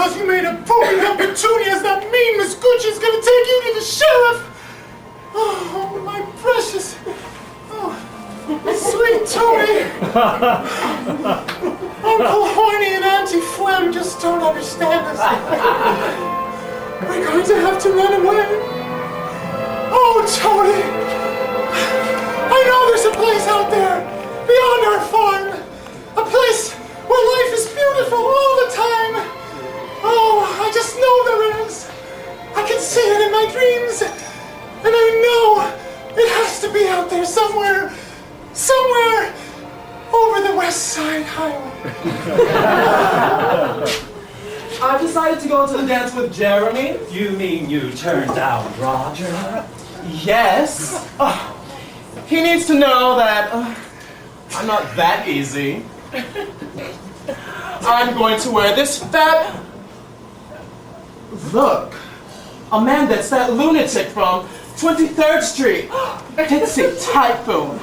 because you made a pooping up petunias, that mean Miss Gucci's gonna take you to the sheriff! Oh, my precious... Oh, sweet Tony! Uncle Horny and Auntie Flem just don't understand us. We're going to have to run away. Oh, Tony! I know there's a place out there, beyond our farm. A place where life is beautiful all the time. Oh, I just know there is. I can see it in my dreams. And I know it has to be out there somewhere. Somewhere over the West Side Highway. I decided to go to the dance with Jeremy. You mean you turned down Roger? Yes. He needs to know that I'm not that easy. I'm going to wear this fat... Look, a man that's that lunatic from 23rd Street. Ditsy Typhoon.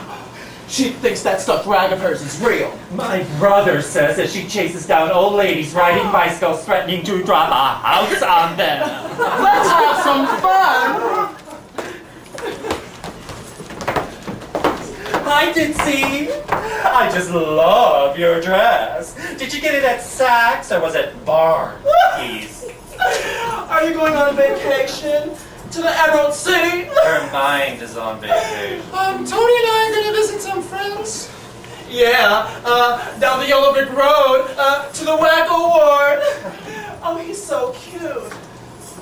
She thinks that stuffed rag of hers is real. My brother says that she chases down old ladies riding bicycles threatening to drop a house on them. Let's have some fun. Hi, Ditsy. I just love your dress. Did you get it at Saks or was it Barney's? Are you going on a vacation to the Emerald City? Her mind is on vacation. Tony and I are gonna visit some friends. Yeah, down the Yellow Brick Road, to the WACKO Ward. Oh, he's so cute.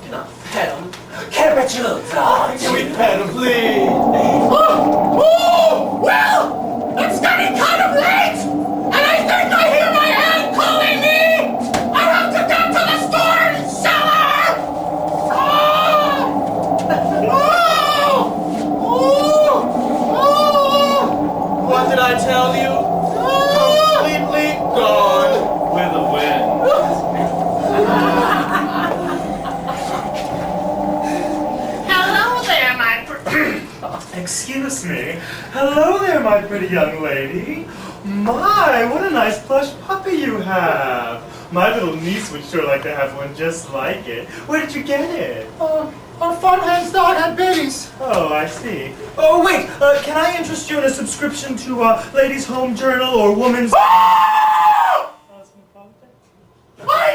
Can I pet him? Can I bet you little dog? Can we pet him, please? Oh, well, it's getting kind of late, and I think I hear my aunt calling me. I have to get to the store and sell her. What did I tell you? Completely gone. With a wind. Hello there, my Excuse me. Hello there, my pretty young lady. My, what a nice plush puppy you have. My little niece would sure like to have one just like it. Where did you get it? Our farmhand's dog had babies. Oh, I see. Oh, wait, can I interest you in a subscription to Ladies' Home Journal or Woman's... I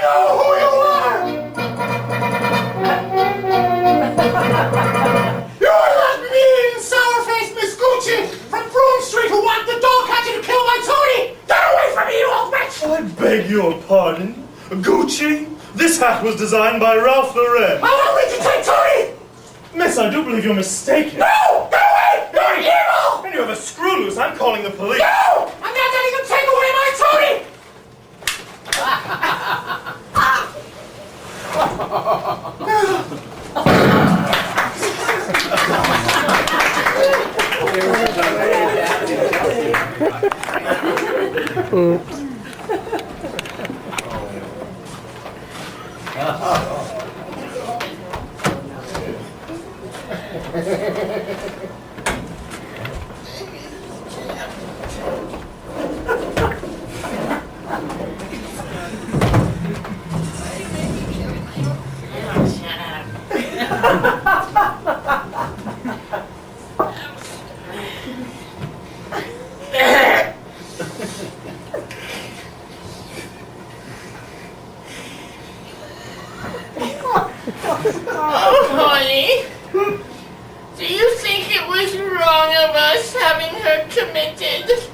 know who you are! You're that mean, sour-faced Miss Gucci from Broome Street who wanted the dog catcher to kill my Tony! Get away from me, you old bitch! I beg your pardon? Gucci? This hat was designed by Ralph Lauren. I won't let you take Tony! Miss, I do believe you're mistaken. No! Get away! You're evil! And you have a screw loose. I'm calling the police. No! I'm not letting them take away my Tony! Oops. Honey, do you think it was wrong of us having her committed?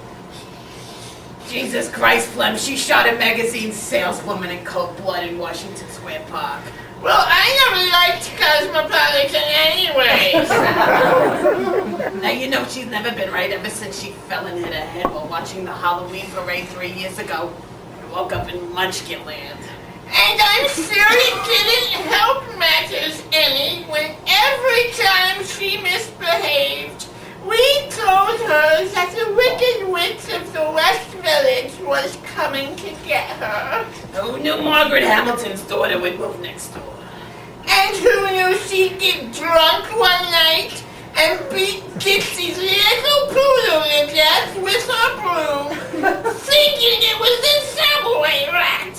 Jesus Christ, Flem, she shot a magazine saleswoman in cold blood in Washington Square Park. Well, I never liked Cosmopolitan anyways. Now you know she's never been right ever since she fell and hit her head while watching the Halloween parade 3 years ago. And woke up in Munchkin Land. And I'm sure it didn't help matters any when every time she misbehaved, we told her that the Wicked Witch of the West Village was coming to get her. Who knew Margaret Hamilton's daughter would move next door? And who knew she'd get drunk one night and beat Dixie's little poodle to death with her broom, thinking it was the subway rat.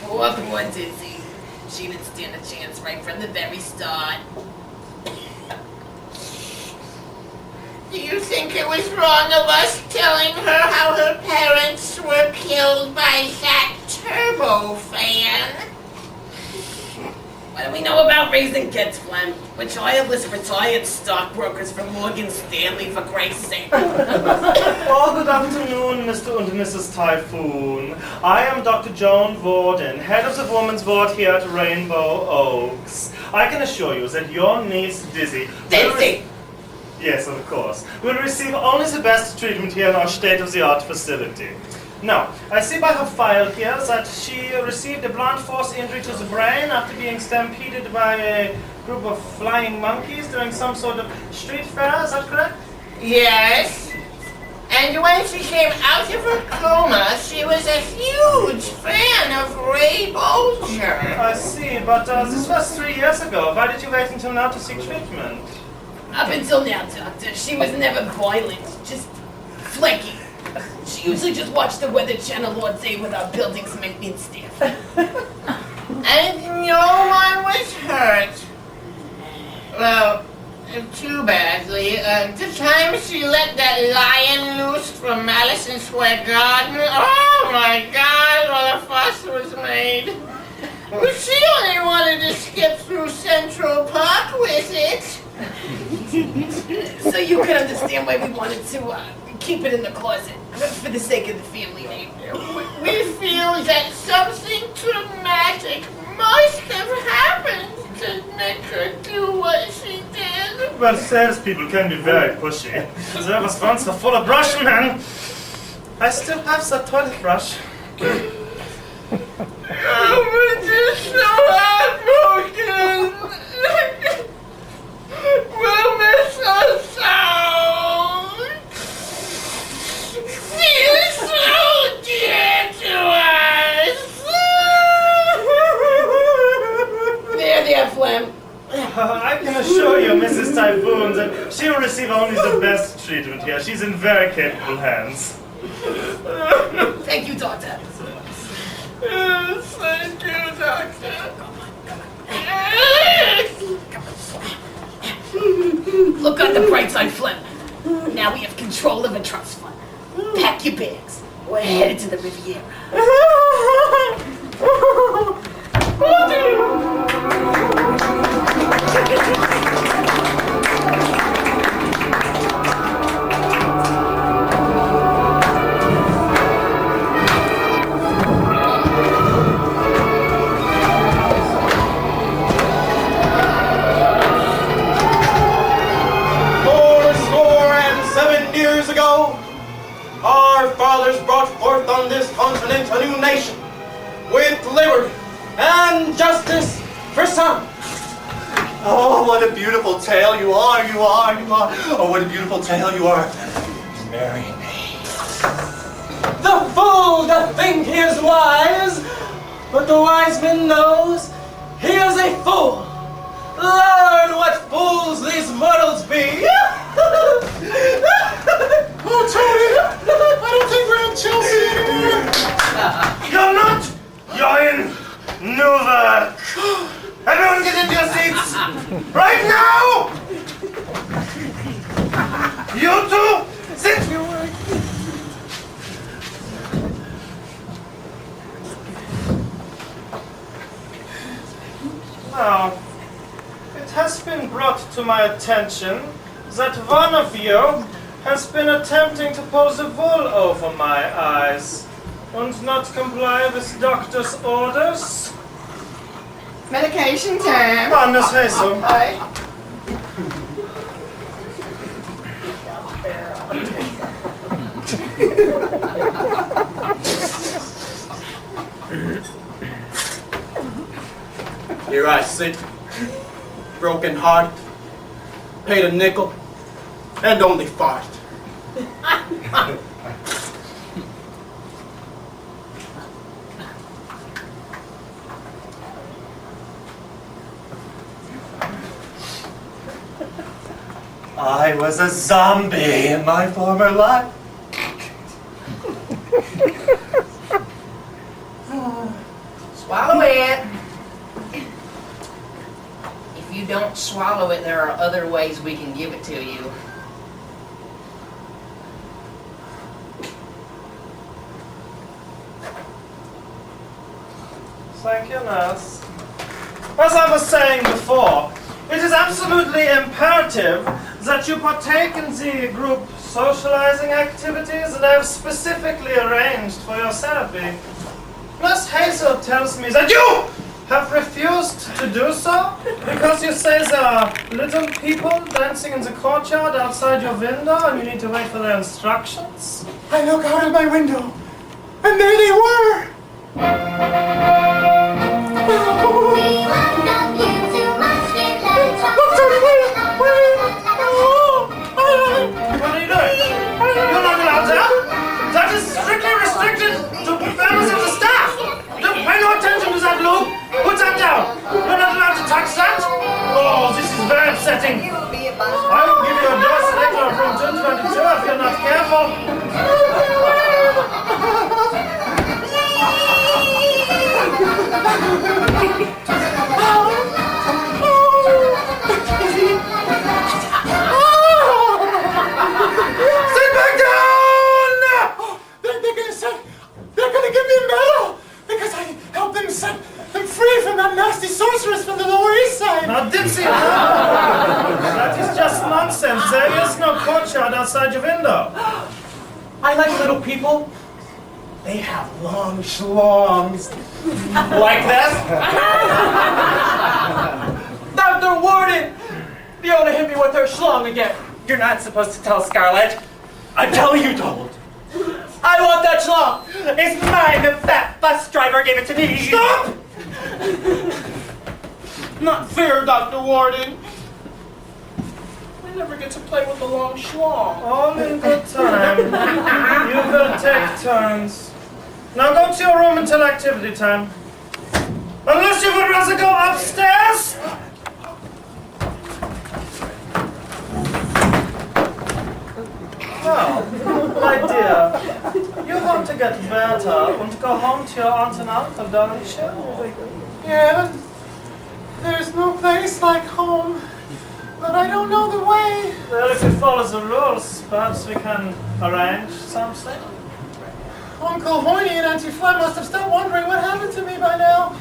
Poor Dizzy. She didn't stand a chance right from the very start. Do you think it was wrong of us telling her how her parents were killed by that turbo fan? What do we know about raising kids, Flem? We're childless retired stockbrokers from Morgan Stanley, for Christ's sake. Oh, good afternoon, Mr. and Mrs. Typhoon. I am Dr. Joan Warden, head of the Women's Ward here at Rainbow Oaks. I can assure you that your niece, Dizzy... Dizzy! Yes, of course. Will receive only the best treatment here in our state-of-the-art facility. Now, I see by her file here that she received a blunt force injury to the brain after being stampeded by a group of flying monkeys during some sort of street fair, is that correct? Yes. And when she came out of her coma, she was a huge fan of Ray Bolger. I see, but this was 3 years ago. Why did you wait until now to seek treatment? Up until now, Doctor, she was never violent, just flaky. She usually just watched the Weather Channel all day with our building's maintenance staff. And no one was hurt. Well, too badly. The time she let that lion loose from Madison Square Garden, oh my God, what a fuss was made. But she only wanted to skip through Central Park with it. So you can understand why we wanted to keep it in the closet, for the sake of the family name. We feel that something traumatic must have happened to make her do what she did. Well, salespeople can be very pushy. There was once a full of brush man. I still have the toilet brush. Oh, but you're so heartbroken. We'll miss her so. She is so dear to us. There, Flem. I can assure you, Mrs. Typhoon, that she will receive only the best treatment here. She's in very capable hands. Thank you, Doctor. Yes, thank you, Doctor. Look on the bright side, Flem. Now we have control of a trust fund. Pack your bags. We're headed to the Riviera. Our fathers brought forth on this continent a new nation with liberty and justice for some. Oh, what a beautiful tale you are. Oh, what a beautiful tale you are. Marry me. The fool doth think he is wise, but the wise man knows he is a fool. Lord, what fools these mortals be! Oh, Tony, I don't think we're in Chelsea anymore. You're not! You're in Newark! Everyone get into your seats! Right now! You two, sit! Now, it has been brought to my attention that one of you has been attempting to pull the wool over my eyes and not comply with doctor's orders. Medication time. Wanna say so? Aye. Here I sit, broken heart, paid a nickel, and only fart. I was a zombie in my former life. Swallow it. If you don't swallow it, there are other ways we can give it to you. Thank you, nurse. As I was saying before, it is absolutely imperative that you partake in the group socializing activities that I have specifically arranged for your therapy. Miss Hazel tells me that you have refused to do so because you say there are little people dancing in the courtyard outside your window and you need to wait for their instructions. I look out of my window, and there they were. What are you doing? You're not allowed there. That is strictly restricted to members of the staff. Pay no attention to that, Luke. Put that down. You're not allowed to touch that. Oh, this is very upsetting. I will give you a dose later from 222 if you're not careful. Sit back down! They're gonna give me a medal because I helped them set them free from that nasty sorceress from the Lower East Side. Now, Dipsy, that is just nonsense. There is no courtyard outside your window. I like little people. They have long schlongs. Like this. Dr. Warden! You ought to hit me with her schlong again. You're not supposed to tell Scarlett. Until you told. I want that schlong. It's mine. The fat bus driver gave it to me. Stop! Not fair, Dr. Warden. I never get to play with the long schlong. All in good time. You will take turns. Now go to your room until activity time. Unless you would rather go upstairs. Well, my dear, you want to get better and go home to your aunt and uncle, don't you? Yeah, there's no place like home, but I don't know the way. Well, if you follow the rules, perhaps we can arrange something. Uncle Horny and Auntie Flem must have stopped wondering what happened to me by now.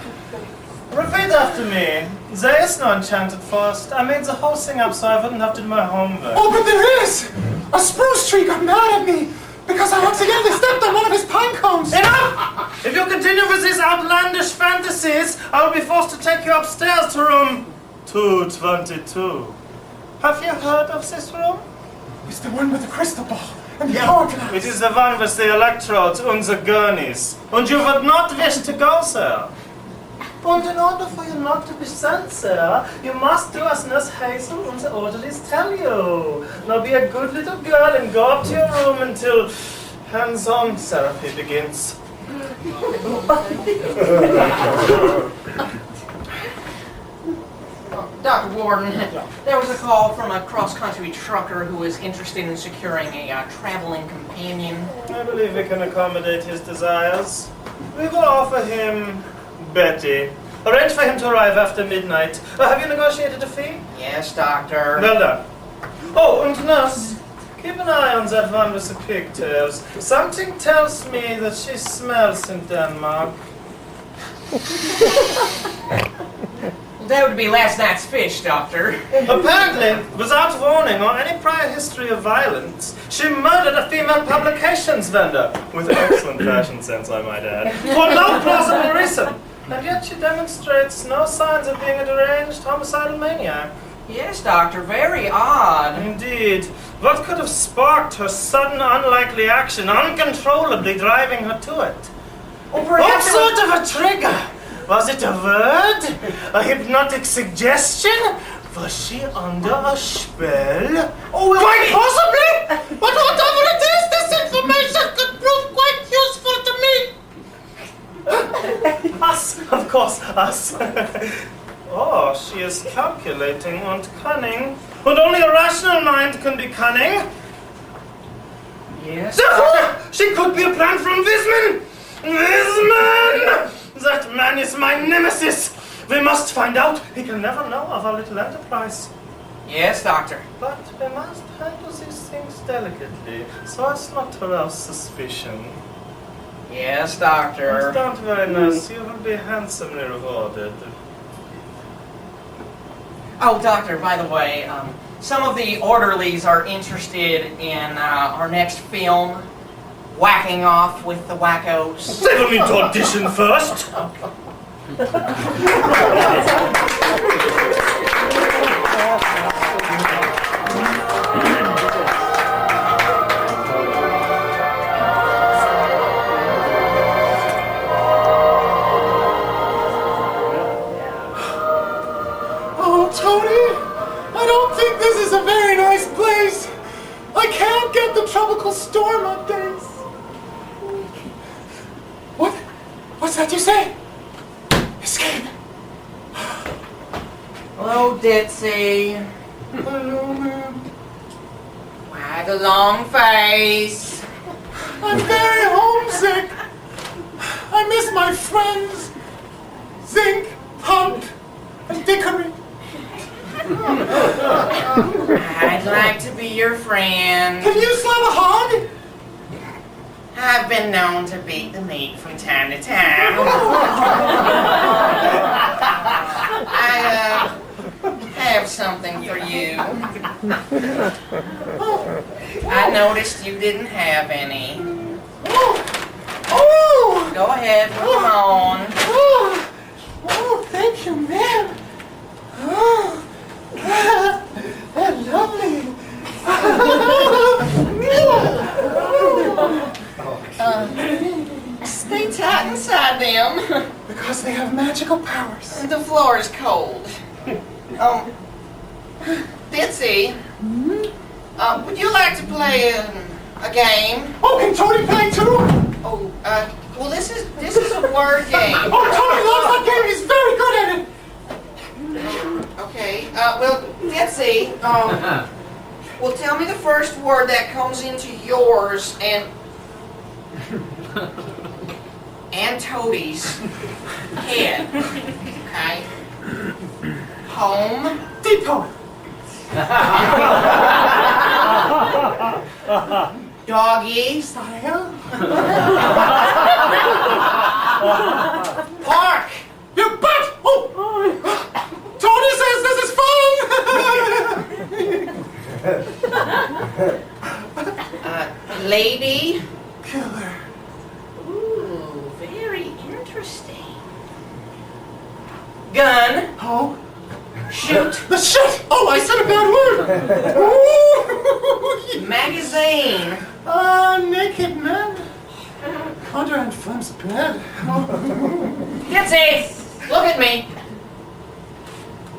Repeat after me. There is no enchanted forest. I made the whole thing up so I wouldn't have to do my homework. Oh, but there is! A spruce tree got mad at me because I accidentally stepped on one of his pine cones. Enough! If you continue with these outlandish fantasies, I will be forced to take you upstairs to room 222. Have you heard of this room? It's the one with the crystal ball and the hourglass. It is the one with the electrodes and the gurneys. And you would not wish to go there. And in order for you not to be sent there, you must do as Nurse Hazel and the orderlies tell you. Now be a good little girl and go up to your room until hands-on therapy begins. Dr. Warden, there was a call from a cross-country trucker who is interested in securing a traveling companion. I believe we can accommodate his desires. We will offer him Betty. Arrange for him to arrive after midnight. Have you negotiated a fee? Yes, Doctor. Well done. Oh, and nurse, keep an eye on that one with the pigtails. Something tells me that she smells in Denmark. That would be last night's fish, Doctor. Apparently, without warning or any prior history of violence, she murdered a female publications vendor. With excellent fashion sense, I might add. For no plausible reason. And yet she demonstrates no signs of being a deranged homicidal maniac. Yes, Doctor. Very odd. Indeed. What could have sparked her sudden, unlikely action, uncontrollably driving her to it? What sort of a trigger? Was it a word? A hypnotic suggestion? Was she under a spell? Oh, quite possibly! But whatever it is, this information could prove quite useful to me! Us, of course, us. Oh, she is calculating and cunning. but only a rational mind can be cunning. Yes? Therefore, she could be a plant from Visman! Visman! That man is my nemesis! We must find out. He can never know of our little enterprise. Yes, Doctor. But we must handle these things delicately, so as not to arouse suspicion. Yes, Doctor. Don't worry, nurse. You will be handsomely rewarded. Oh, Doctor, by the way, some of the orderlies are interested in our next film, Whacking Off with the Wackos. They will need to audition first. Oh, Tony, I don't think this is a very nice place. I can't get the tropical storm updates. What? What's that you say? Escape. Hello, Ditzy. Hello, ma'am. Wag a long face. I'm very homesick. I miss my friends. Zinc, Hump, and Dickory. I'd like to be your friend. Can you slap a hog? I've been known to beat the meat from time to time. I have something for you. I noticed you didn't have any. Oh! Go ahead, put them on. Oh, thank you, ma'am. Oh, they're lovely. Stay tight inside them. Because they have magical powers. The floor is cold. Bitsy, would you like to play a game? Oh, can Tony play too? Oh, well, this is a word game. Oh, Tony loves that game. He's very good at it. Okay. Well, Bitsy, well, tell me the first word that comes into yours and Toadie's head. Okay. Home. Depot. Doggy. Style. Park. You butt! Oh! Tony says this is fun! Lady. Killer. Ooh, very interesting. Gun. Oh? Shoot. The shit! Oh, I said a bad word! Ooh. Magazine. Naked men. Under and Flem's bed. Bitsy, look at me.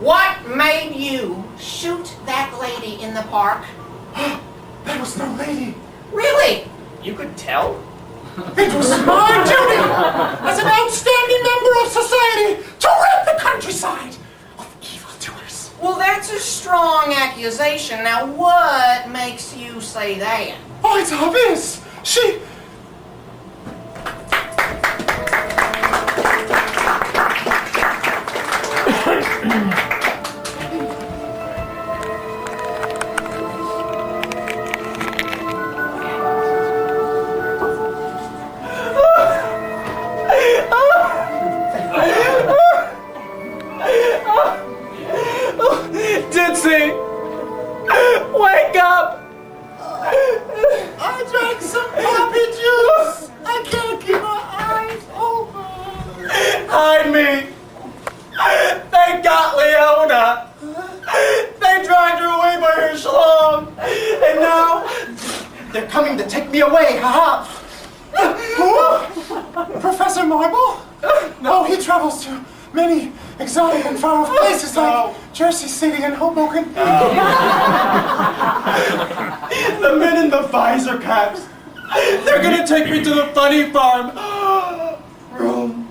What made you shoot that lady in the park? That was no lady. Really? You could tell? It was my duty as an outstanding member of society to rid the countryside of evildoers. Well, that's a strong accusation. Now, what makes you say that? Oh, it's obvious. She... Ditzy! Wake up! I drank some poppy juice. I can't keep my eyes open. Hide me! They got Leona! They dragged her away by her schlong! And now they're coming to take me away, haha! Who? Professor Marble? No, he travels to many exotic and far-off places like Jersey City and Hoboken. The men in the visor caps! They're gonna take me to the funny farm! Room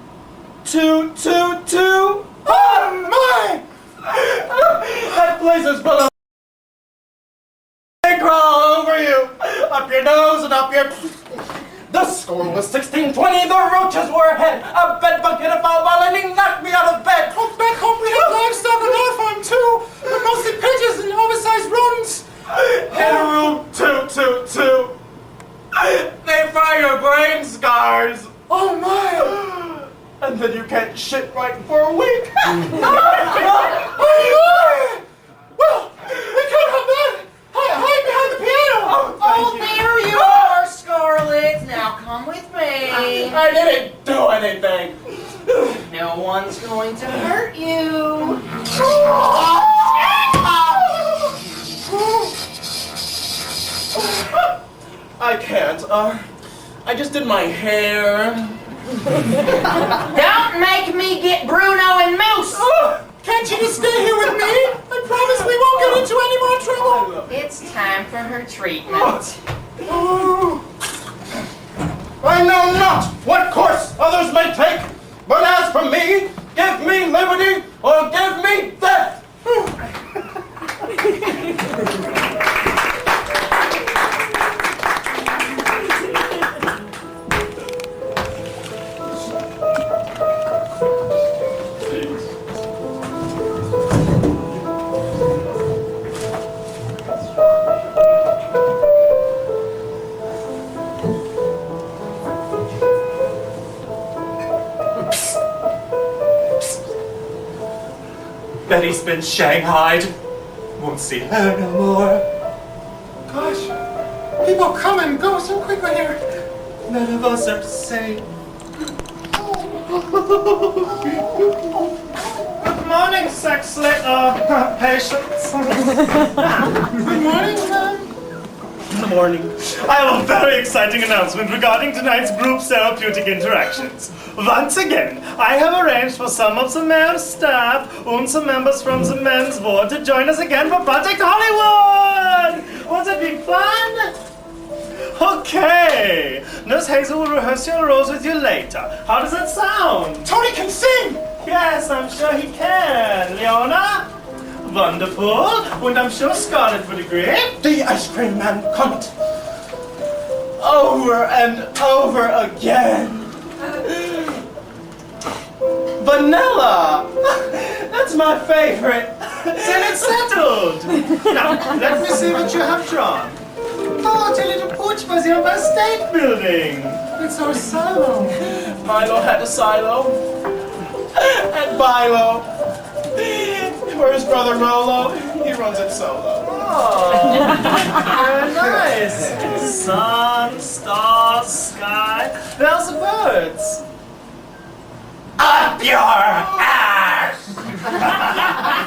222! Oh, my! That place is full of your nose and up your... The score was 16-20. The Roaches were ahead. A bed bug hit a foul ball and he knocked me out of bed. Oh, back home we have livestock on our farm too, but mostly pigeons and oversized rodents. In room 222. They find your brain scars. Oh my! And then you can't shit right for a week. Oh my! Well, we could have that. Hide behind the piano. Oh, there you are, Scarlet. Now come with me. I didn't do anything. No one's going to hurt you. I can't. I just did my hair. Don't make me get Bruno and Moose. Can't you just stay here with me? I promise we won't get into any more trouble. It's time for her treatment. I know not what course others may take, but as for me, give me liberty or give me death. Betty's been shanghaied. Won't see her no more. Gosh, people come and go so quickly here. None of us are safe. Good morning, patients. Good morning, ma'am. In the morning, I have a very exciting announcement regarding tonight's group therapeutic interactions. Once again, I have arranged for some of the mayor's staff and some members from the men's board to join us again for Project Hollywood! Won't it be fun? Okay, Nurse Hazel will rehearse your roles with you later. How does that sound? Tony can sing. Yes, I'm sure he can. Leona? Wonderful. And I'm sure Scarlett would agree. The ice cream man cometh over and over again. Vanilla! That's my favorite. Then it's settled. Now, let me see what you have drawn. Oh, it's a little porch for the Empire State Building. It's our silo. Milo had a silo. And Bilo. For his brother Rolo, he runs it solo. Oh, very nice. Sun, stars, sky. There's the birds. Up your ass!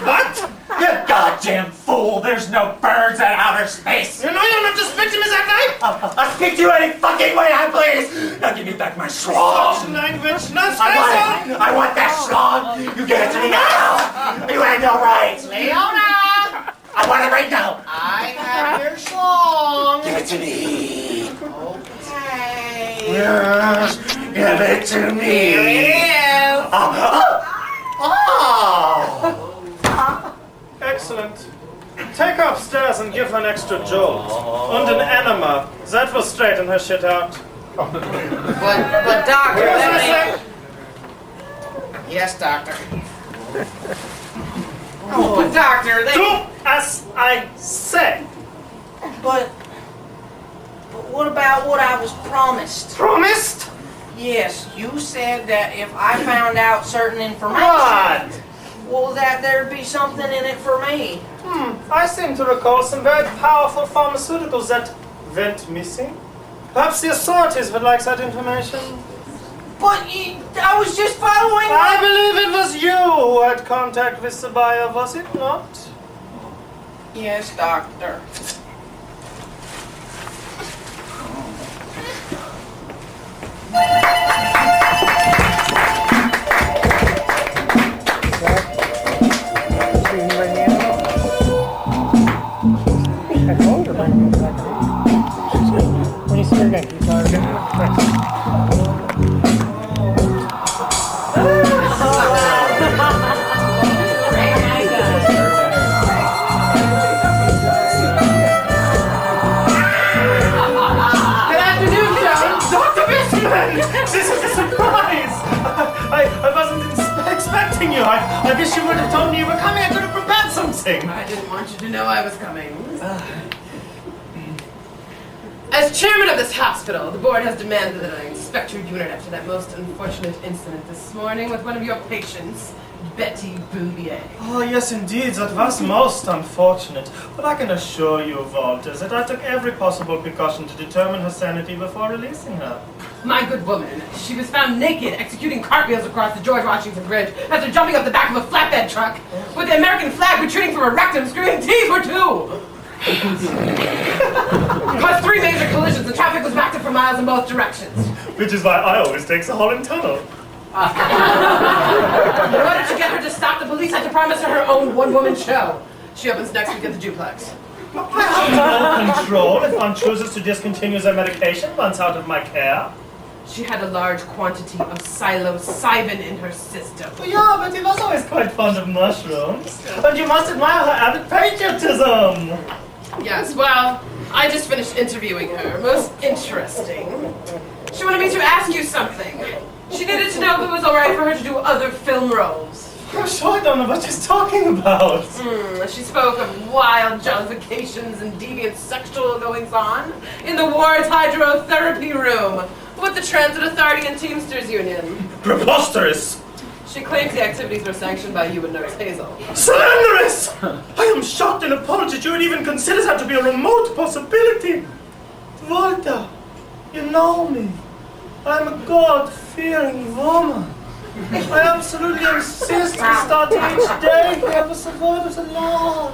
What? You goddamn fool! There's no birds in outer space! You know you don't have to speak to me that way? I'll speak to you any fucking way I please! Now give me back my schlong! Language, not I want that schlong! You give it to me now! You had no rights! Leona, I want it right now! I have your schlong. Give it to me! Okay. Yes, give it to me! Here it is. Oh! Excellent. Take her upstairs and give her an extra jolt. And an enema. That will straighten her shit out. But doctor, that may... Yes, doctor. Oh, but doctor, they... Do as I say. But what about what I was promised? Promised? Yes, you said that if I found out certain information... What? Well, that there'd be something in it for me. I seem to recall some very powerful pharmaceuticals that went missing. Perhaps the authorities would like that information. But I was just following... I believe it was you who had contact with the buyer, was it not? Yes, doctor. When you see her again, you tell her again. expecting you. I wish you would have told me you were coming. I could have prepared something. I didn't want you to know I was coming. As chairman of this hospital, the board has demanded that I inspect your unit after that most unfortunate incident this morning with one of your patients, Betty Bouvier. Oh, yes, indeed. That was most unfortunate. But I can assure you, Walters, that I took every possible precaution to determine her sanity before releasing her. My good woman, she was found naked executing cartwheels across the George Washington Bridge after jumping up the back of a flatbed truck with the American flag retreating from her rectum, screaming, "These were two!" Caused 3 major collisions and traffic was backed up for miles in both directions. Which is why I always take the Holland Tunnel. In order to get her to stop, the police had to promise her her own one-woman show. She opens next week at the Duplex. I have no control if one chooses to discontinue their medication once out of my care. She had a large quantity of psilocybin in her system. Yeah, but he was always quite fond of mushrooms. And you must admire her avid patriotism. Yes, well, I just finished interviewing her. Most interesting. She wanted me to ask you something. She needed to know if it was alright for her to do other film roles. I'm sure I don't know what she's talking about. She spoke of wild jollifications and deviant sexual goings-on in the ward's hydrotherapy room with the Transit Authority and Teamsters Union. Preposterous! She claims the activities were sanctioned by you and Nurse Hazel. Slanderous! I am shocked and appalled that you would even consider that to be a remote possibility. Walter, you know me. I'm a God-fearing woman. I absolutely insist on starting each day here with the word of the law.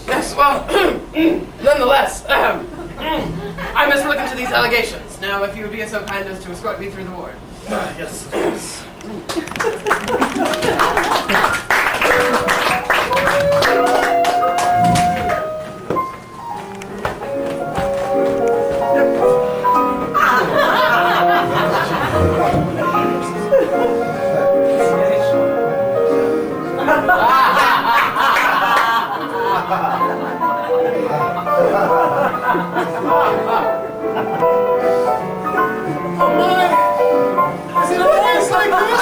Yes, well, nonetheless, I must look into these allegations. Now, if you would be so kind as to escort me through the ward. Yes, yes. Oh my! Is it always like this?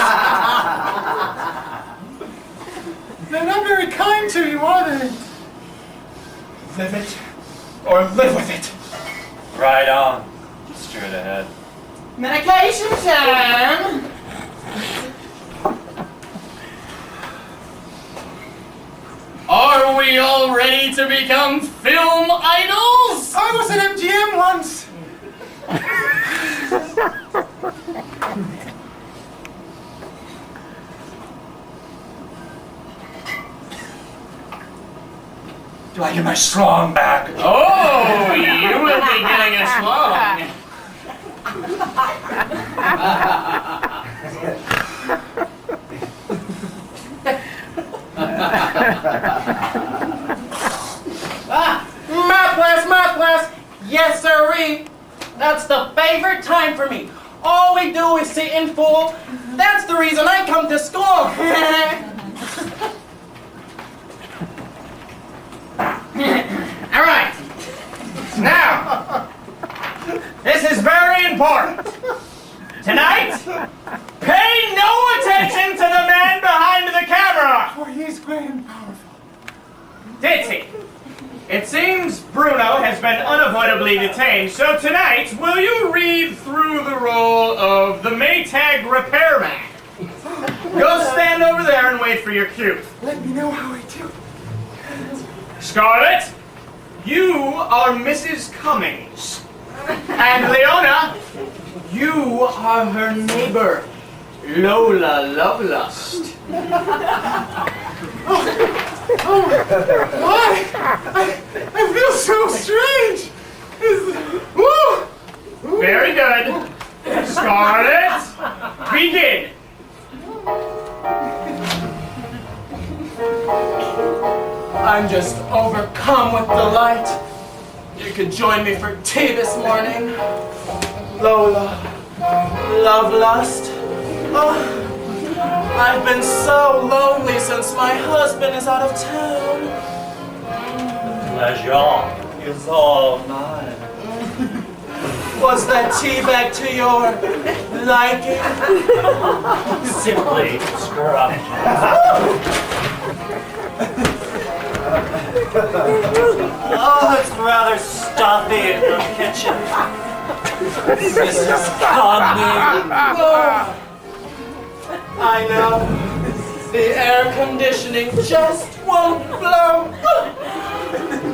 They're not very kind to you, are they? Live it or live with it. Right on. Straight ahead. Medication time! Are we all ready to become film idols? I was at MGM once. Do I get my strong back? Oh, you will be getting a slong. Math class, yes sirree. That's the favorite time for me. All we do is sit in full. That's the reason I come to school. All right. Now, this is very important. Tonight, pay no attention to the man behind the camera. For he's great and powerful. Ditsy. It seems Bruno has been unavoidably detained, so tonight, will you read through the role of the Maytag repairman? Go stand over there and wait for your cue. Let me know how I do. Scarlett, you are Mrs. Cummings. And Leona, you are her neighbor, Lola Lovelust. Why? I feel so strange. Woo! Very good. Scarlett, begin. I'm just overcome with delight. You could join me for tea this morning. Lola, Lovelust. Oh, I've been so lonely since my husband is out of town. Pleasure is all mine. Was that tea back to your liking? Simply scrumptious. Oh, it's rather stuffy in the kitchen. Mrs. Cumming. I know. The air conditioning just won't blow.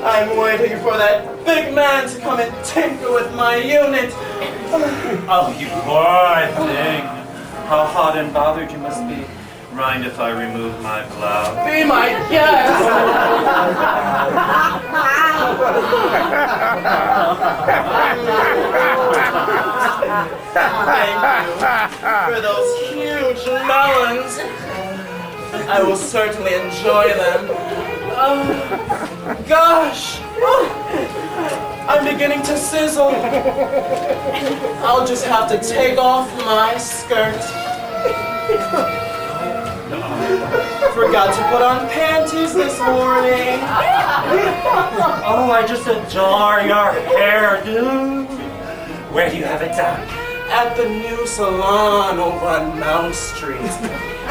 I'm waiting for that big man to come and tinker with my unit. Oh, you poor thing. How hot and bothered you must be. Mind if I remove my blouse? Be my guest. Thank you for those huge melons. I will certainly enjoy them. Gosh! I'm beginning to sizzle. I'll just have to take off my skirt. Forgot to put on panties this morning. Oh, I just adore your hairdo. Where do you have it done? At the new salon over on Mount Street.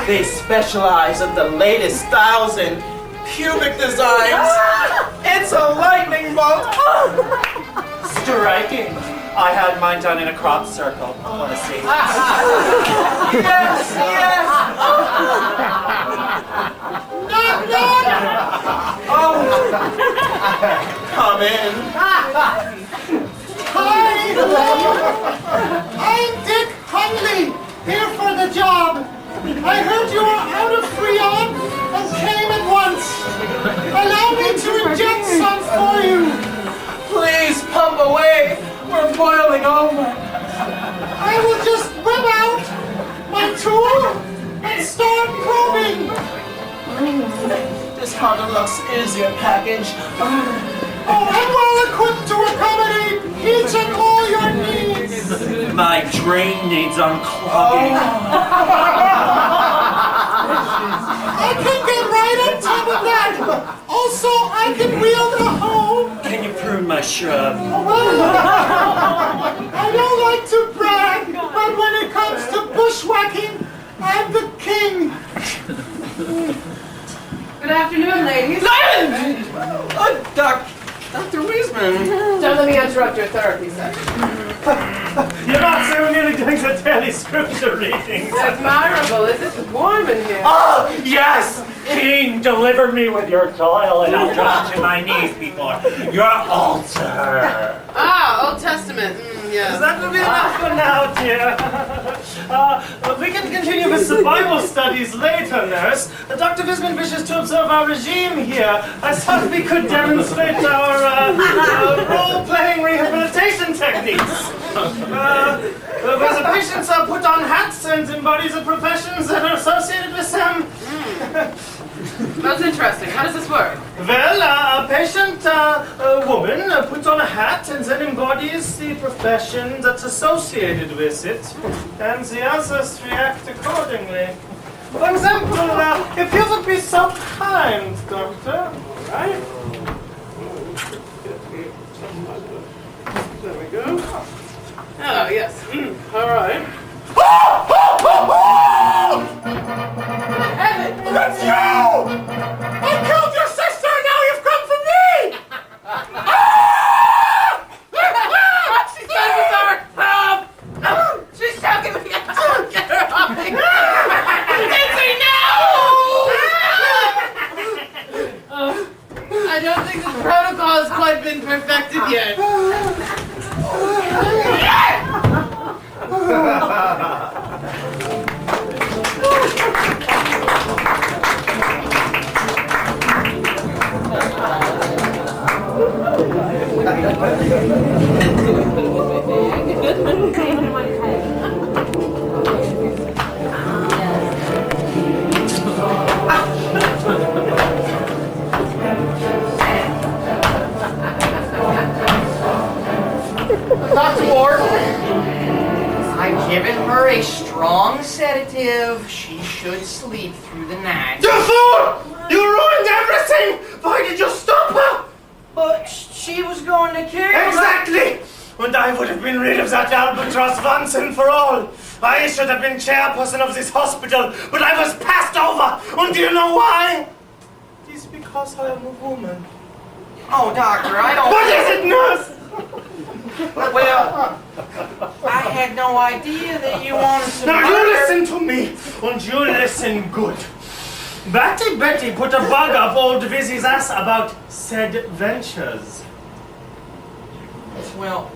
They specialize in the latest styles in pubic designs. It's a lightning bolt. Striking. I had mine done in a crop circle. Want to see? Yes, yes. Knock, knock! Oh, come in. Hi! I'm Dick Huntley, here for the job. I heard you were out of Freon and came at once. Allow me to inject some for you. Please pump away. We're boiling over. I will just whip out my tool and start probing. This harder looks is your package. Oh, I'm well equipped to accommodate each and all your needs. My drain needs unclogging. I can get right on top of that. Also, I can wield a hoe. Can you prune my shrub? I don't like to brag, but when it comes to bushwhacking, I'm the king. Good afternoon, ladies. Dr. Wiesman. Don't let me interrupt your therapy session. You're not so nearly doing the daily scripture readings. Admirable. It's warm in here. Oh, yes! King, deliver me with your toil and I'll drop to my knees before your altar. Ah, Old Testament. Yes. That will be enough for now, dear. We can continue with the Bible studies later, nurse. Dr. Wiesman wishes to observe our regime here. I thought we could demonstrate our role-playing rehabilitation techniques. Where the patients are put on hats and embody the professions that are associated with them. That's interesting. How does this work? Well, a patient, a woman, puts on a hat and then embodies the profession that's associated with it, and the others react accordingly. For example, if you would be so kind, doctor, right? There we go. Oh, yes. All right. That's you! I killed your sister and now you've come for me! She's done with our she's choking me. Get her off me. I don't think the protocol has quite been perfected yet. Dr. Ward, I've given her a strong sedative. She should sleep through the night. You fool! You ruined everything! Why did you stop her? But she was going to kill Exactly! and I would have been rid of that albatross once and for all. I should have been chairperson of this hospital, but I was passed over, and do you know why? It is because I am a woman. Oh, doctor, I don't... What is it, nurse? Well, I had no idea that you wanted to... Now you listen to me, and you listen good. Betty put a bug up old Vizzy's ass about said ventures. Well,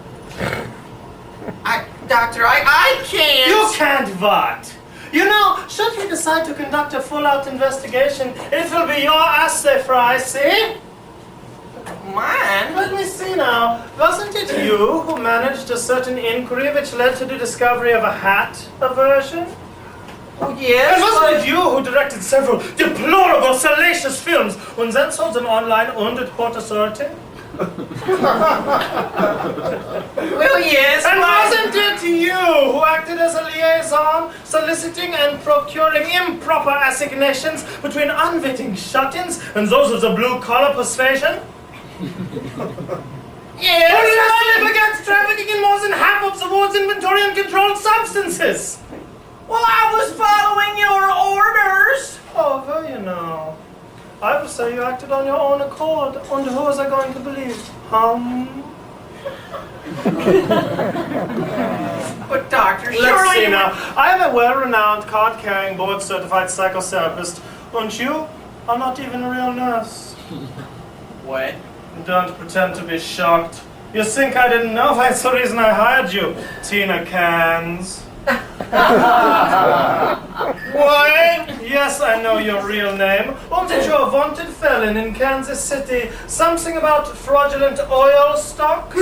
doctor, I can't... You can't what? You know, should we decide to conduct a full-out investigation, it will be your ass they fry, see? Mine? Let me see now. Wasn't it you who managed a certain inquiry which led to the discovery of a hat aversion? Oh, yes, And wasn't it you who directed several deplorable, salacious films and then sold them online under court authority? Well, yes, And but... wasn't it you who acted as a liaison, soliciting and procuring improper assignations between unwitting shut-ins and those of the blue-collar persuasion? Yes, Or lastly began trafficking in more than half of the ward's inventory and controlled substances? well, I was following your orders. Oh, well, you know. I would say you acted on your own accord. And who was I going to believe? But doctor, Let's surely... see now. I am a well-renowned, card-carrying, board-certified psychotherapist. And you are not even a real nurse. What? Don't pretend to be shocked. You think I didn't know? That's the reason I hired you, Tina Cans. What? Yes, I know your real name. Wasn't you a vaunted felon in Kansas City? Something about fraudulent oil stock?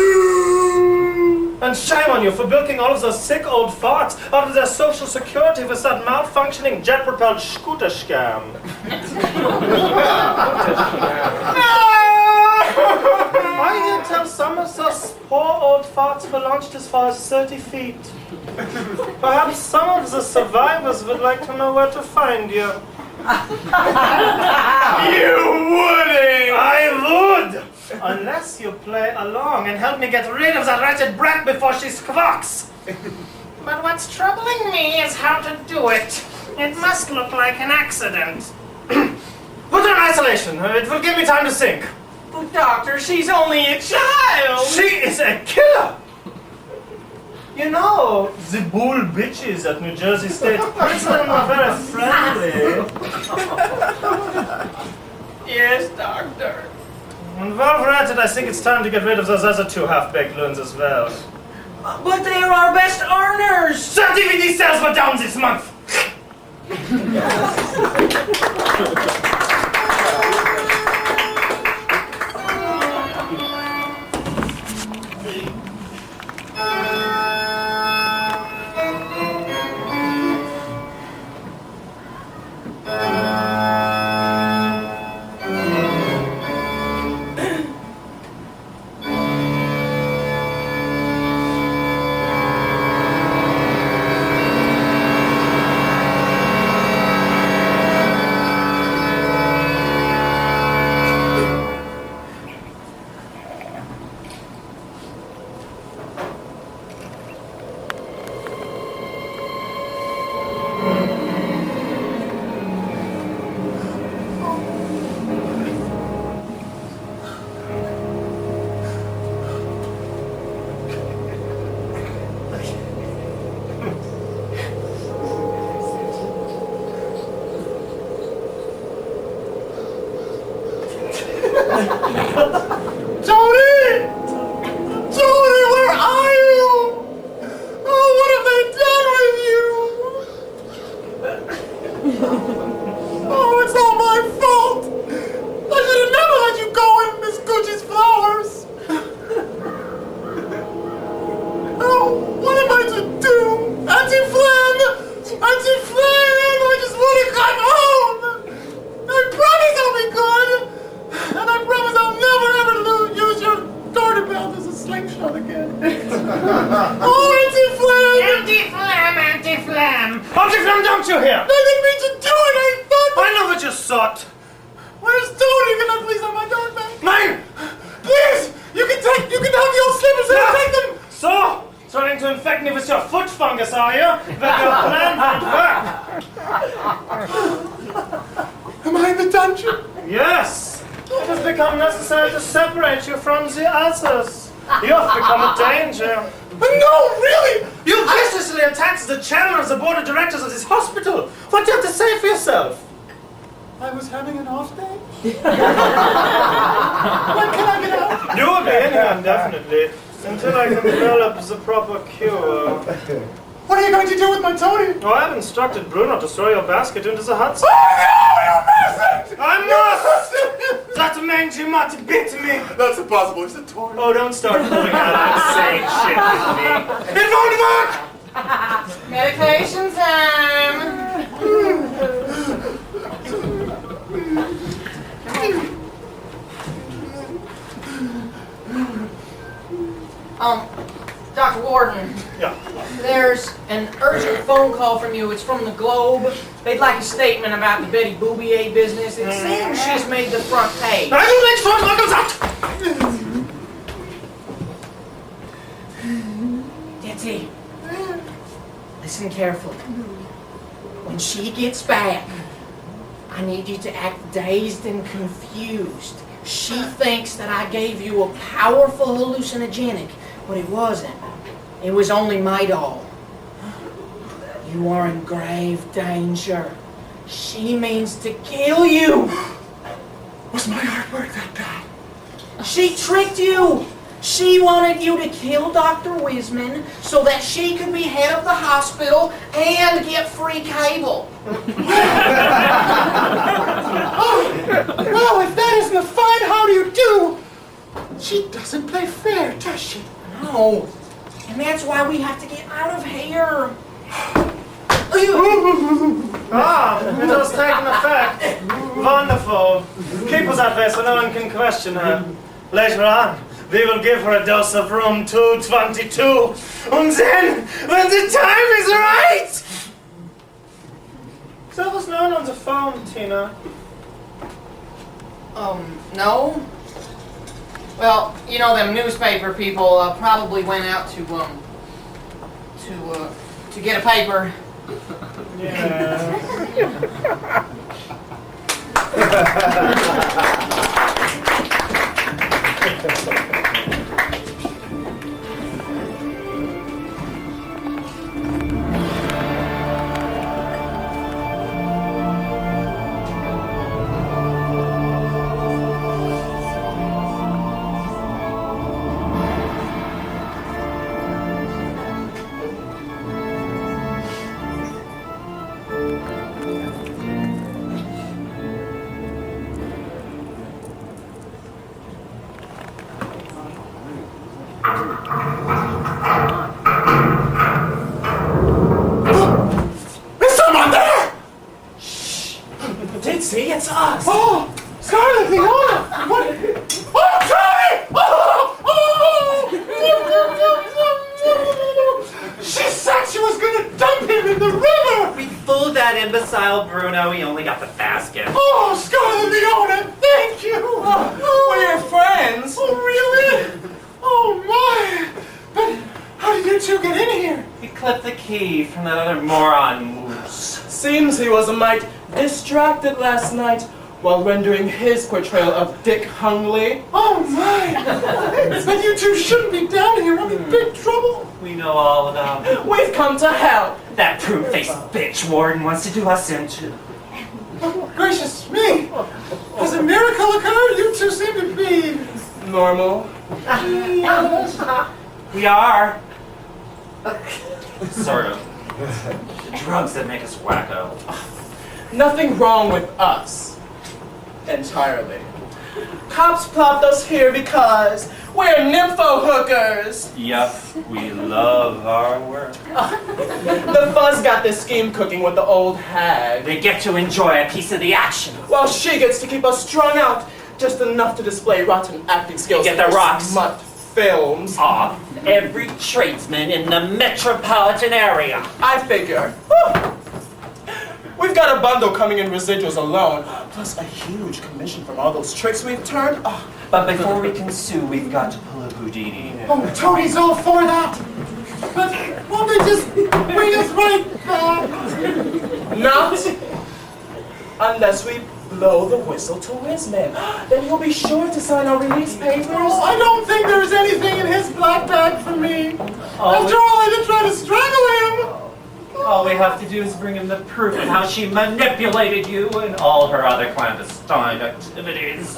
And shame on you for bilking all of those sick old farts out of their social security with that malfunctioning jet-propelled scooter scam. I hear tell some of those poor old farts were launched as far as 30 feet. Perhaps some of the survivors would like to know where to find you. You wouldn't! I would! Unless you play along and help me get rid of that wretched brat before she squawks. But what's troubling me is how to do it. It must look like an accident. Put her in isolation. It will give me time to think. But doctor, she's only a child. She is a killer! You know, the bull bitches at New Jersey State Prison are very friendly. Yes, doctor. And well, granted, I think it's time to get rid of those other two half-baked loons as well. But they are our best earners. Their DVD sales were down this month! Tony! Tony, where are you? Oh, what have they done with you? Oh, it's all my fault. I should have never let you go in Miss Gucci's flowers. Oh, what am I to do? Auntie Flynn! Auntie Flynn! I just want to come home! I promise I'll be good! And I promise I'll never ever use your garter belt as a slingshot again. Oh, Auntie Flynn! Auntie Flam, Auntie Flam. Auntie Flynn, don't you hear? I didn't mean to do it. I thought. I know what you thought. Where's Tony? Can I please have my dog back? Mine! Please! You can have the old slippers and take them! are you? That your plan won't work. Am I in the dungeon? Yes. It has become necessary to separate you from the others. You have become a danger. No, really! You viciously attacked the chairman of the board of directors of this hospital. What do you have to say for yourself? I was having an off day? When can I get out? You will be in here indefinitely, until I can develop the proper cure. What are you going to do with my Tony? Oh, I have instructed Bruno to throw your basket into the Hudson. Oh no, you mustn't! I must! That mangy mutt bit me! That's impossible, it's a Tony. Oh, don't start pulling out that saying shit with me. It won't work! Medication time. Dr. Warden. Yeah. There's an urgent phone call from you. It's from the Globe. They'd like a statement about the Betty Boubier business. It seems she's made the front page. I will make sure it comes out! Ditsy, listen carefully. When she gets back, I need you to act dazed and confused. She thinks that I gave you a powerful hallucinogenic, but it wasn't. It was only my doll. You are in grave danger. She means to kill you. Was my artwork that bad? She tricked you. She wanted you to kill Dr. Wiseman so that she could be head of the hospital and get free cable. Well, if that isn't a fine how do you do, she doesn't play fair, does she? No. And that's why we have to get out of here. Ah, it has taken effect. Wonderful. Keep us that way so no one can question her. Later on, we will give her a dose of room 222. And then, when the time is right! That was known on the phone, Tina. No. Well, you know, them newspaper people probably went out to get a paper. Yeah. See, it's us. Oh, Scarlet Leona! What? Oh, Tony! Oh! She said she was gonna dump him in the river! We fooled that imbecile Bruno. He only got the basket. Oh, Scarlet Leona, thank you! We're friends. Oh, really? Oh, my! But how did you two get in here? He clipped the key from that other moron Moose. Seems he was a mite distracted last night while rendering his portrayal of Dick Hungley. Oh, my! But you two shouldn't be down here. I'm in big trouble. We know all about it. We've come to help. That prune-faced bitch Warden wants to do us into. Oh, gracious me! Has a miracle occurred? You two seem to be... Normal. We are. Sort of. Drugs that make us wacko. Nothing wrong with us. Entirely. Cops plopped us here because we're nympho hookers. Yup, we love our work. The fuzz got this scheme cooking with the old hag, They get to enjoy a piece of the action. while she gets to keep us strung out just enough to display rotten acting skills. Get in the her rocks. smut films. Off every tradesman in the metropolitan area. I figure. We've got a bundle coming in residuals alone, plus a huge commission from all those tricks we've turned. Oh, But before we can sue, we've got to pull a Houdini. Oh, Tony's all for that. But Won't they just bring us right back? Not unless we blow the whistle to Wisman. Then he'll be sure to sign our release papers. Oh, I don't think there's anything in his black bag for me. Oh, After all, I did try to strangle him. All we have to do is bring him the proof of how she manipulated you and all her other clandestine activities.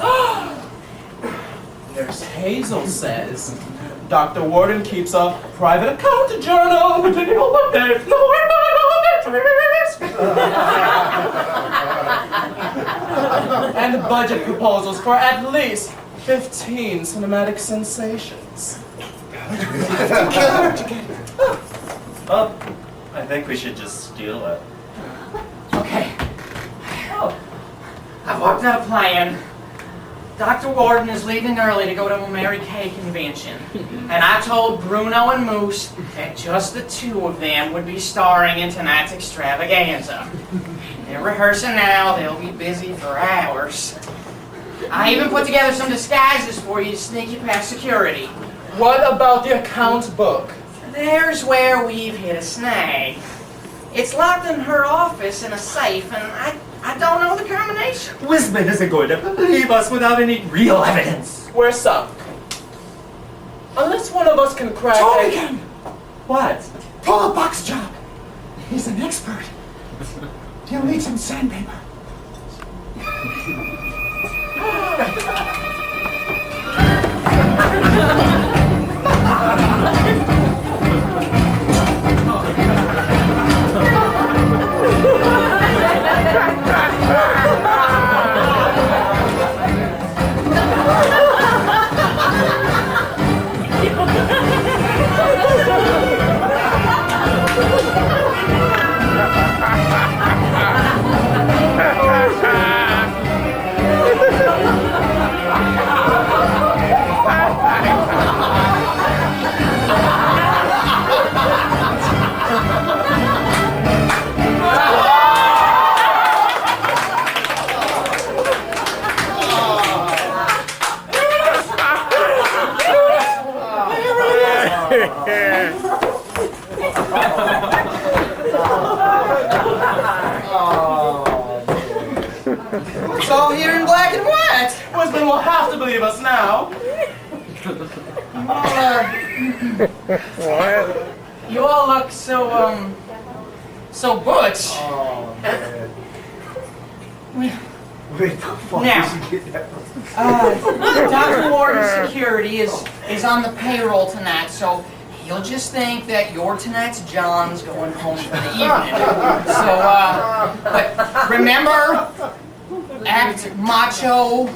Nurse Hazel says Dr. Warden keeps a private account journal containing all of their and budget proposals for at least 15 cinematic sensations. Well, I think we should just steal it. Okay. I've worked out a plan. Dr. Warden is leaving early to go to a Mary Kay convention. And I told Bruno and Moose that just the two of them would be starring in tonight's extravaganza. They're rehearsing now. They'll be busy for hours. I even put together some disguises for you to sneak you past security. What about the account book? There's where we've hit a snag. It's locked in her office in a safe, and I don't know the combination. Wisman isn't going to believe us without any real evidence. We're sunk. Unless one of us can crack Tony it. can What? pull a box job. He's an expert. He'll need some sandpaper. It's all here in black and white. Wisman will have to believe us now. You all look so butch. Now, Dr. Warden's security is on the payroll tonight, so he'll just think that you're tonight's John's going home for the evening. So, but remember, act macho.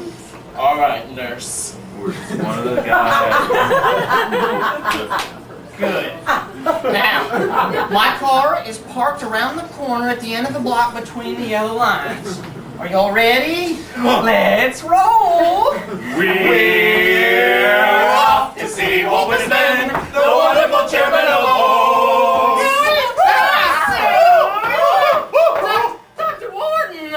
All right, nurse. One of the guys. Good. Now, my car is parked around the corner at the end of the block between the yellow lines. Are y'all ready? Let's roll! We're off to see what was then the wonderful chairman of all. Dr. Warden!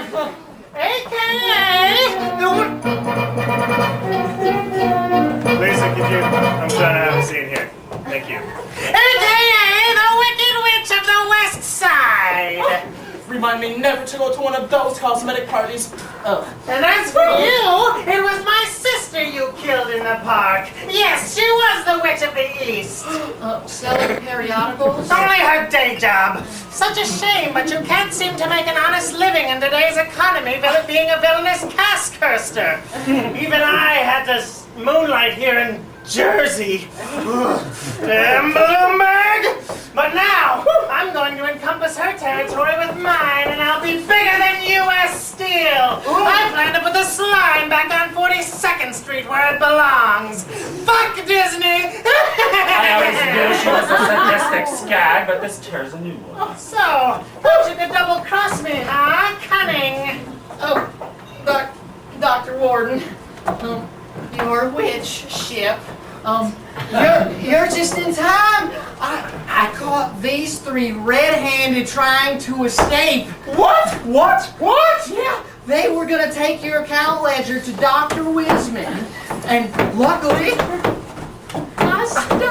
Lisa, could you? I'm trying to have a scene here. Thank you. AKA the Wicked Witch of the West Side. Remind me never to go to one of those cosmetic parties. And as for you, it was my sister you killed in the park. Yes, she was the Witch of the East. Selling periodicals? Only her day job. Such a shame, but you can't seem to make an honest living in today's economy, being a villainous cask-curster. Even I had to moonlight here in Jersey. Bloomberg! But now, I'm going to encompass her territory with mine, and I'll be bigger than U.S. Steel. I plan to put the slime back on 42nd Street where it belongs. Fuck Disney! I always knew she was a sadistic skag, but this tears a new one. So, thought you could double-cross me, huh? Cunning. Oh, Dr. Warden, your witch ship. You're just in time. I caught these three red-handed trying to escape. What? Yeah, they were gonna take your account ledger to Dr. Wisman, and luckily, I stopped them.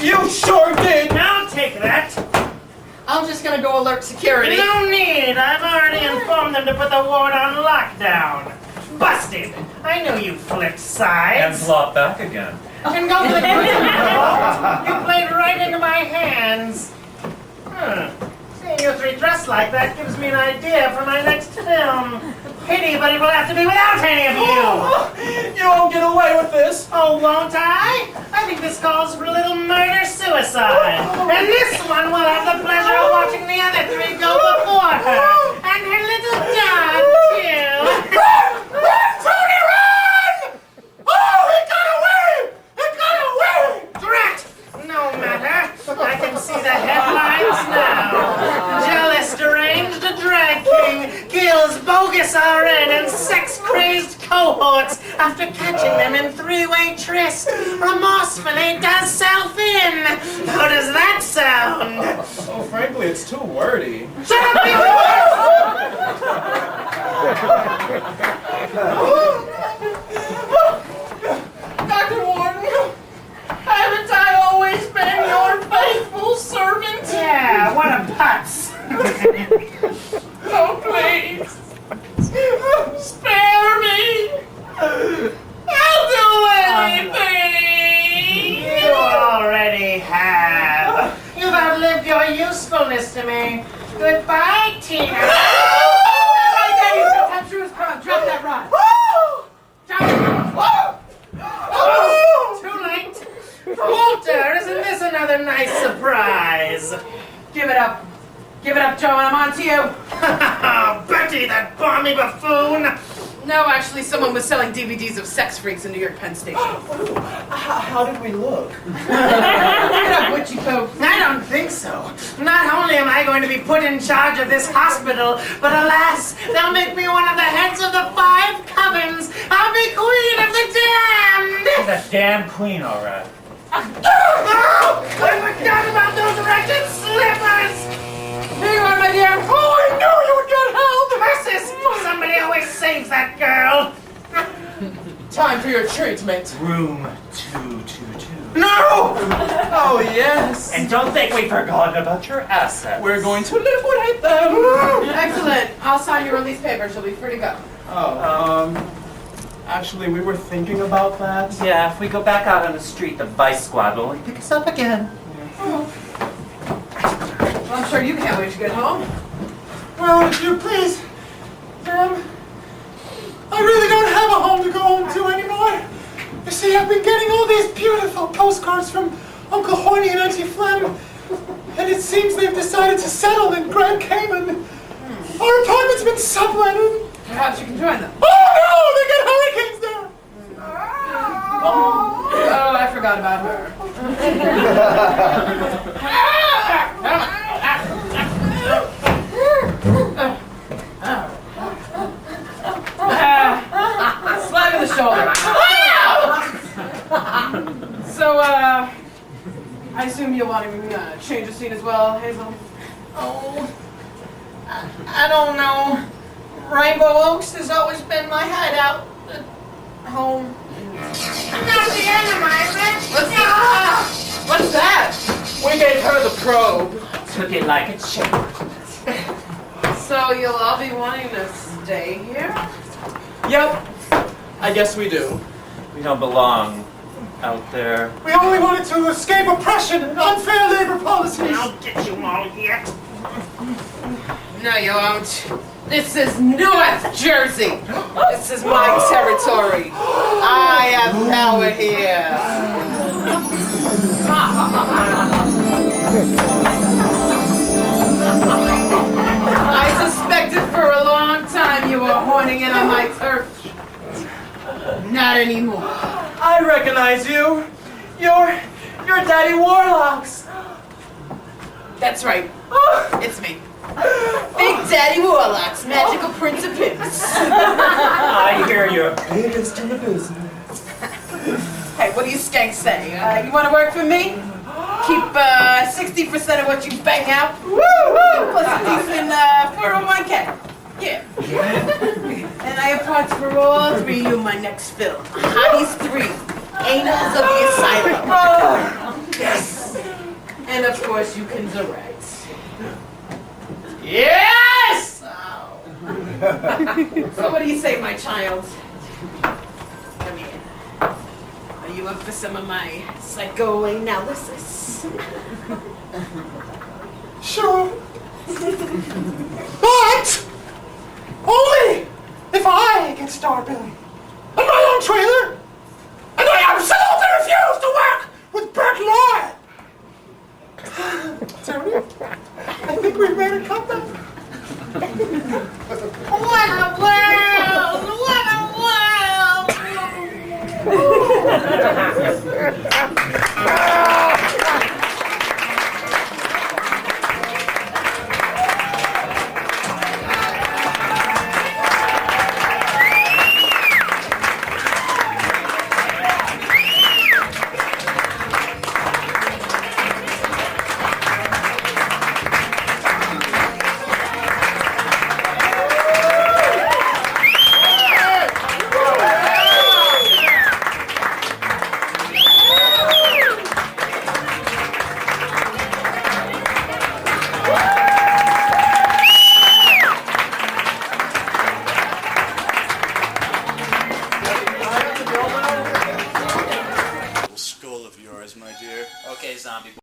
You sure did! Now take that. I'm just gonna go alert security. No need. I've already informed them to put the ward on lockdown. Busted. I knew you flipped And sides. flop back again. And go for the prison. You played right into my hands. Seeing you three dressed like that gives me an idea for my next film. Pity, but it will have to be without any of you. You won't get away with this! Oh, won't I? I think this calls for a little murder-suicide. And this one will have the pleasure of watching the other three go before her. And her little dog, too. Run, Tony, run! Oh, he got away! He got away! Drat! No matter. I can see the headlines now. Jealous deranged drag king kills bogus RN and sex-crazed cohorts after catching them in three-way tryst. Remorsefully does self-in. How does that sound? Oh, frankly, it's too wordy. Shut up, you Dr. Warden, haven't I always been your faithful servant? Yeah, what a putz. Oh, please. Spare me. I'll do anything. You already have. You've outlived your usefulness to me. Goodbye, Tina. Right there, you contemptuous crowd. Drop that rod. Drop it. Too late. Walter, isn't this another nice surprise? Give it up. Give it up, Joe, and I'm on to you. Betty, that balmy buffoon. No, actually, someone was selling DVDs of sex freaks in New York Penn Station. How did we look? Get up, witchy coat. I don't think so. Not only am I going to be put in charge of this hospital, but alas, they'll make me one of the heads of the 5 covens. I'll be queen of the damned. The damn queen, all right. Oh, I forgot about those wretched slippers. Here you are, my dear. Oh, I knew you would get help. Versus, somebody always saves that girl. Time for your treatment. Room 222. No! Oh, yes! And don't think we've forgotten about your assets. We're going to liquidate them! Excellent. I'll sign your release papers. You'll be free to go. Oh, actually, we were thinking about that. Yeah, if we go back out on the street, the Vice Squad will pick us up again. Well, I'm sure you can't wait to get home. Well, if you please, ma'am, I really don't have a home to go home to anymore. You see, I've been getting all these beautiful postcards from Uncle Horny and Auntie Flem, and it seems they've decided to settle in Grand Cayman. Our apartment's been subletted. Perhaps you can join them. Oh no, they got hurricanes there. Oh, I forgot about her. Slap in the shoulder. So, I assume you're wanting to change the scene as well, Hazel? Oh, I don't know. Rainbow Oaks has always been my hideout at home. Not the What's that? We gave her the probe. Took it like it should. So you'll all be wanting to stay here? Yep. I guess we do. We don't belong out there. We only wanted to escape oppression and unfair labor policies. I'll get you all yet. No, you won't. This is North Jersey. This is my territory. I have power here. I suspected for a long time you were horning in on my turf. Not anymore. I recognize you. You're Daddy Warlocks. That's right. It's me. Big Daddy Warlocks, magical prince of pimps. I hear you're Biggest in the business. Hey, what do you skanks say? You want to work for me? Keep 60% of what you bang out. Woo! Plus a decent 401k. Yeah. And I have parts for all 3 of you in my next film. Hotties 3. Angels of the Asylum. Yes. And of course you can direct. Yes! So what do you say, my child? Come here. Are you up for some of my psychoanalysis? Sure. But only if I get star billing on my own trailer. And I absolutely refuse to work with Bert Lloyd. Tony, I think we've made a comeback. What a world! What a world!